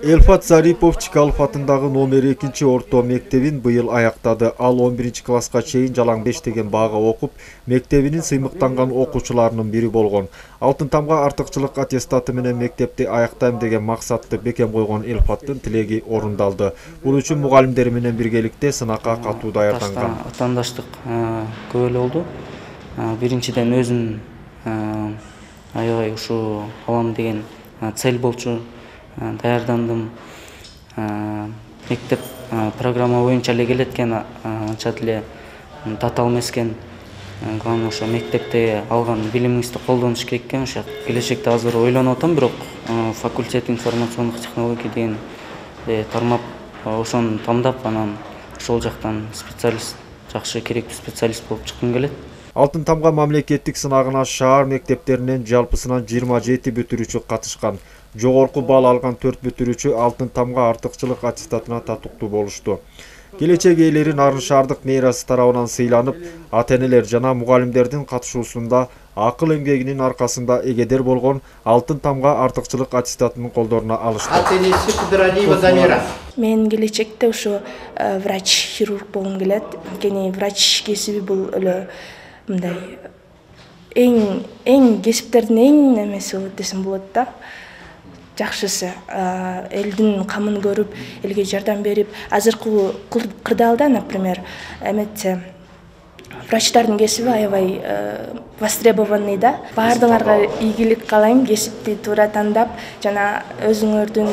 Элфат Зарипов Чкалов атындагы номер 2 орто мектебин быйыл аяктады. Ал 11 класска чейин жалаң 5 деген баага окуп, мектебинин сыймыктанган окуучуларынын бири болгон. Алтын тамга артыкчылык аттестаты менен мектепти аяктайм деген максатты бекем койгон Элфаттын тилеги орундалды. Бул үчүн мугалимдери менен биргеликте сынакка катуу даярданган. Атандаштык көп эле болду. Биринчиден өзүм аябай ушу алам деген цель болчу. Даярдандым. Мектеп программа боюнча эле келет экен, анча деле татаал эмес экен. Главное ошо мектепте алган билимиңизди колдонуш керек экен. Ошо келечекте азыр ойлонуп атам, бирок факультет информациондук технология деген тармап ошону тандап, анан ошол жактан специалист, жакшы керектүү специалист болуп чыккым келет. Алтын тамга мамлекеттик сынагына шаар мектептеринен жалпысынан 27 бүтүрүүчү катышкан. Жогорку балл алган 4 бүтүрүүчү Алтын тамга артыкчылык аттестатына татыктуу болушту. Келечек ээлери Нарын шаардык мэриясы тарабынан сыйланып, ата-энелер жана мугалимдердин катышуусунда акыл эмгегинин аркасында эгедер болгон Алтын тамга артыкчылык аттестатынын колдоруна алышты. Мен келечекте ушу врач-хирург болгум келет. Анткени врач кесиби бул эле мындай эң кесиптердин эң немеси болот десем болот да. Жакшысы элдин камын көрүп, элге жардам берип, азыркы кырдаалда, например, эметсе врачтардын кесиби аябай востребованный да. Баардыгыңарга ийгилик каалайм, кесипти туура тандап, жана өзүңөрдүн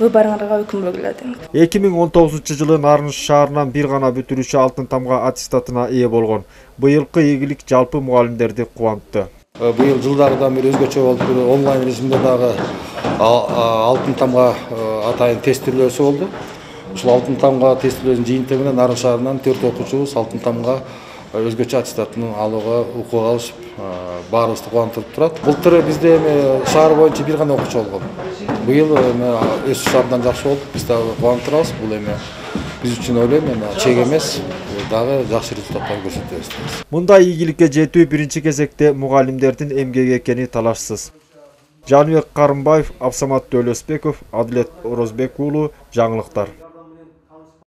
выборыңарга өкүнбөгүлөр дейм. 2019 Нарын шаарынан бир гана бүтүрүүчү Алтын тамга аттестатына ээ болгон. Быйылкы ийгилик жалпы мугалимдерди кубантты. Быйыл жылдагыдан бери өзгөчө болуп, онлайн режимде дагы Алтын тамга атайын тестилөөсү болду. Ушул Алтын тамга тестилөөсүнүн жыйынтыгы менен Нарын шаарынан 4 окуучубуз Алтын тамга өзгөчө аттестатын алууга укук алышып, баарыбызды кубандырып турат. Былтыр бизде шаар боюнча бир гана окуучу болгон. Быйыл өз шаардан жакшы болуп, биз дагы кубанып турабыз. Бул биз үчүн ойлойм, чек эмес, дагы жакшы результаттар көрсөтөбүз. Мындай ийгиликке жетүү биринчи кезекте мугалимдердин эмгеги экени талашсыз. Жаныбек Карымбаев, Абсамат Төлөсбеков, Адилет Орозбек уулу, жаңылыктар.